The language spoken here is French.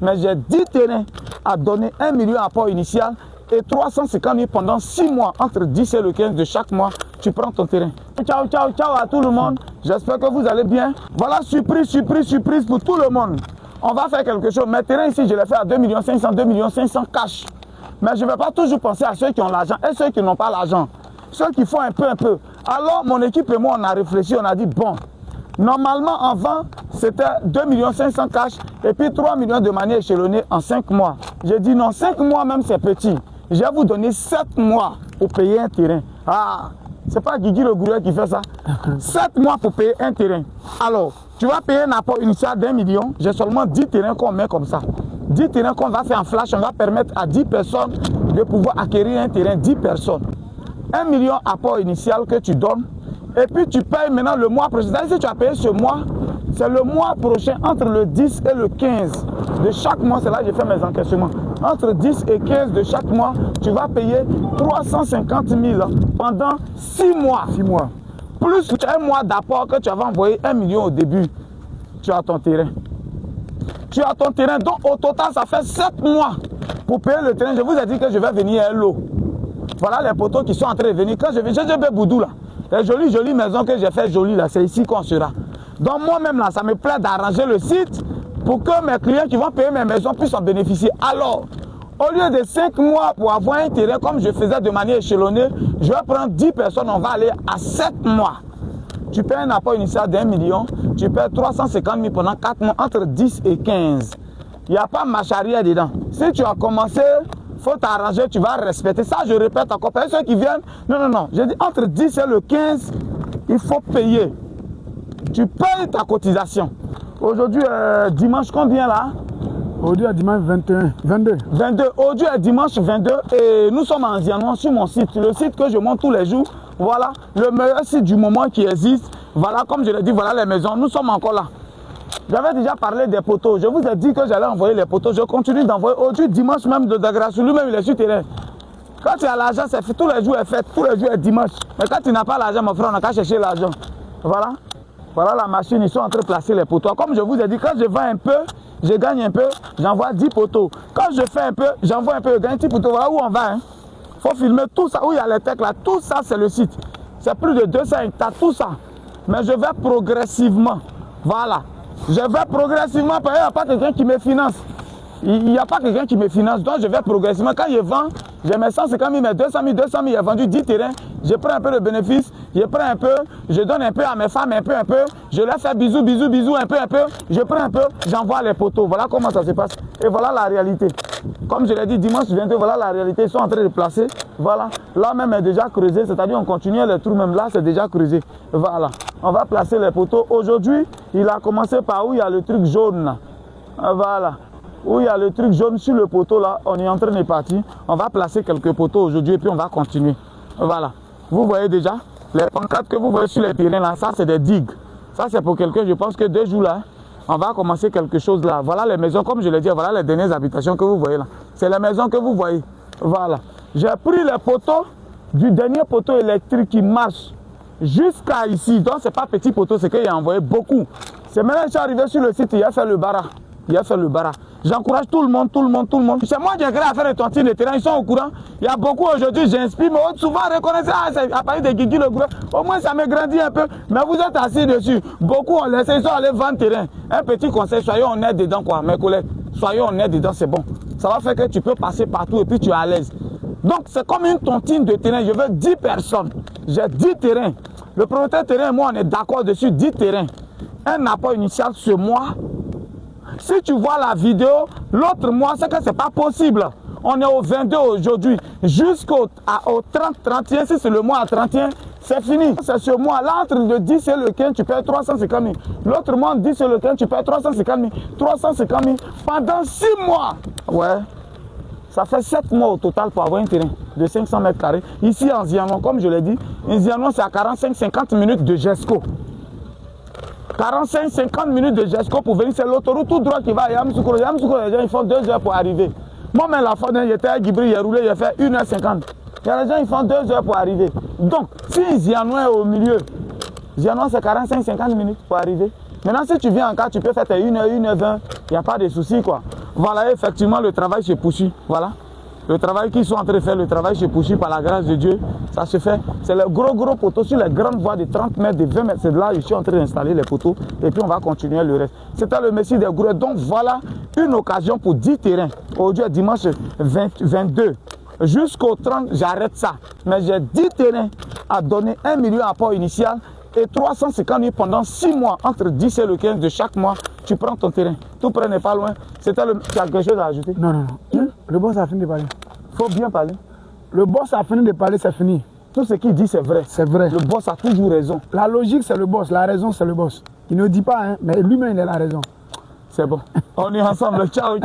Mais j'ai 10 terrains à donner 1 million apport initial et 350 000 pendant 6 mois. Entre 10 et le 15 de chaque mois, tu prends ton terrain. Ciao, ciao, ciao à tout le monde. J'espère que vous allez bien. Voilà, surprise, surprise, surprise pour tout le monde. On va faire quelque chose. Mes terrains ici, je les fais à 2 500 000, 2 500 000 cash. Mais je ne vais pas toujours penser à ceux qui ont l'argent et ceux qui n'ont pas l'argent. Ceux qui font un peu. Alors, mon équipe et moi, on a réfléchi, on a dit, bon, normalement, avant, c'était 2 500 000 cash et puis 3 millions de manière échelonnée en 5 mois. J'ai dit, non, 5 mois même, c'est petit. Je vais vous donner 7 mois pour payer un terrain. Ah, c'est pas Guigui le gourou qui fait ça. 7 mois pour payer un terrain. Alors, tu vas payer un apport initial d'1 million. J'ai seulement 10 terrains qu'on met comme ça. 10 terrains qu'on va faire en flash. On va permettre à 10 personnes de pouvoir acquérir un terrain. 10 personnes. 1 million apport initial que tu donnes. Et puis tu payes maintenant le mois prochain. Si tu as payé ce mois, c'est le mois prochain, entre le 10 et le 15 de chaque mois. C'est là que je fais mes encaissements. Entre 10 et 15 de chaque mois, tu vas payer 350 000 pendant 6 mois. 6 mois. Plus un mois d'apport que tu avais envoyé 1 million au début, tu as ton terrain. Tu as ton terrain, donc au total, ça fait 7 mois pour payer le terrain. Je vous ai dit que je vais venir à l'eau. Voilà les poteaux qui sont en train de venir. Quand je vais, j'ai Boudou là. Les jolies maisons que j'ai fait jolies là, c'est ici qu'on sera. Donc moi-même là, ça me plaît d'arranger le site pour que mes clients qui vont payer mes maisons puissent en bénéficier. Alors, au lieu de 5 mois pour avoir un terrain comme je faisais de manière échelonnée, je vais prendre 10 personnes, on va aller à 7 mois. Tu payes un apport initial d'1 million, tu payes 350 000 pendant 4 mois, entre 10 et 15. Il n'y a pas marche arrière dedans. Si tu as commencé, il faut t'arranger, tu vas respecter. Ça, je répète encore. Pour ceux qui viennent, non. Je dis entre 10 et le 15, il faut payer. Tu payes ta cotisation. Aujourd'hui, dimanche combien là? Aujourd'hui est dimanche 22. Aujourd'hui est dimanche 22 et nous sommes en Zianois sur mon site. Le site que je monte tous les jours. Voilà, le meilleur site du moment qui existe. Voilà, comme je l'ai dit, voilà les maisons. Nous sommes encore là. J'avais déjà parlé des poteaux. Je vous ai dit que j'allais envoyer les poteaux. Je continue d'envoyer. Aujourd'hui, dimanche même de Dagrasou, lui-même il est sur terrain. Quand tu as l'argent, c'est fait. Tous les jours est fait. Tous les jours est dimanche. Mais quand tu n'as pas l'argent, mon frère, on n'a qu'à chercher l'argent. Voilà. Voilà la machine. Ils sont en train de placer les poteaux. Comme je vous ai dit, quand je vends un peu, je gagne un peu, j'envoie 10 poteaux. Quand je fais un peu, j'envoie un peu, je gagne 10 poteaux. Voilà où on va. Faut filmer tout ça. Où il y a les techs là. Tout ça, c'est le site. C'est plus de 200 hectares. Tout ça. Mais je vais progressivement. Voilà. Je vais progressivement, parce qu'il n'y a pas quelqu'un qui me finance. Il n'y a pas quelqu'un qui me finance, donc je vais progressivement. Quand je vends, j'ai mes 150 000, mes 200 000, j'ai vendu 10 terrains, je prends un peu de bénéfice, je prends un peu, je donne un peu à mes femmes, un peu, je leur fais bisous, un peu, je prends un peu, j'envoie les poteaux. Voilà comment ça se passe. Et voilà la réalité. Comme je l'ai dit dimanche 22, voilà la réalité, ils sont en train de placer. Voilà, là même est déjà creusé, c'est-à-dire on continue les trous, même là c'est déjà creusé. Voilà, on va placer les poteaux. Aujourd'hui, il a commencé par où il y a le truc jaune là. Voilà. Où il y a le truc jaune sur le poteau là, on est en train de partir. On va placer quelques poteaux aujourd'hui et puis on va continuer. Voilà. Vous voyez déjà, les pancartes que vous voyez sur les terrains là, ça c'est des digues. Ça c'est pour quelqu'un, je pense que 2 jours là, on va commencer quelque chose là. Voilà les maisons, comme je l'ai dit, voilà les dernières habitations que vous voyez là. C'est les maisons que vous voyez. Voilà. J'ai pris les poteaux du dernier poteau électrique qui marche jusqu'à ici. Donc c'est pas petit poteau, c'est qu'il a envoyé beaucoup. C'est maintenant que je suis arrivé sur le site, il a fait le bara. J'encourage tout le monde. C'est moi qui ai créé à faire les tontines de terrain, ils sont au courant. Il y a beaucoup aujourd'hui, j'inspire, mais souvent reconnaissez, c'est à partir de Guigui le groupe. Au moins ça me grandit un peu, mais vous êtes assis dessus. Beaucoup ont laissé, ils sont allés vendre terrain. Un petit conseil, soyons honnêtes dedans quoi, mes collègues. Soyons honnêtes dedans, c'est bon. Ça va faire que tu peux passer partout et puis tu es à l'aise. Donc c'est comme une tontine de terrain, je veux 10 personnes. J'ai 10 terrains. Le propriétaire terrain et moi on est d'accord dessus, 10 terrains. Un apport initial ce mois. Si tu vois la vidéo, l'autre mois, c'est que ce n'est pas possible. On est au 22 aujourd'hui. Jusqu'au 30-31, si c'est le mois à 31, c'est fini. C'est ce mois-là, entre le 10 et le 15, tu payes 350 000. L'autre mois, 10 et le 15, tu payes 350 000. 350 000 pendant 6 mois. Ouais. Ça fait 7 mois au total pour avoir un terrain de 500 mètres carrés. Ici en Zianon, comme je l'ai dit, en Zianon, c'est à 45-50 minutes de GESCO. 45-50 minutes de GESCO pour venir, c'est l'autoroute tout droit qui va à Yamoussoukro. Yamoussoukro, les gens ils font 2 heures pour arriver. Moi, même la fois, j'étais à Guibri, j'ai roulé, j'ai fait 1h50. Il y a des gens ils font 2 heures pour arriver. Donc, si Zianou est au milieu, Zianou c'est 45-50 minutes pour arriver. Maintenant, si tu viens en cas, tu peux faire tes 1h, 1h20, il n'y a pas de souci quoi. Voilà, effectivement, le travail se poursuit. Voilà. Le travail qu'ils sont en train de faire, le travail se poursuit par la grâce de Dieu. Ça se fait. C'est le gros poteau sur les grandes voies de 30 mètres, de 20 mètres. C'est là que je suis en train d'installer les poteaux. Et puis on va continuer le reste. C'était le Messie des gros. Donc voilà une occasion pour 10 terrains. Aujourd'hui, dimanche 22. Jusqu'au 30, j'arrête ça. Mais j'ai 10 terrains à donner, 1 million apport initial et 350 000 pendant 6 mois, entre 10 et le 15 de chaque mois. Tu prends ton terrain. Tout près n'est pas loin. C'était le... Tu as quelque chose à ajouter? Non. Le boss a fini de parler. Il faut bien parler. Le boss a fini de parler, c'est fini. Tout ce qu'il dit, c'est vrai. C'est vrai. Le boss a toujours raison. La logique, c'est le boss. La raison, c'est le boss. Il ne dit pas, hein, mais lui-même, il a la raison. C'est bon. On est ensemble. Ciao.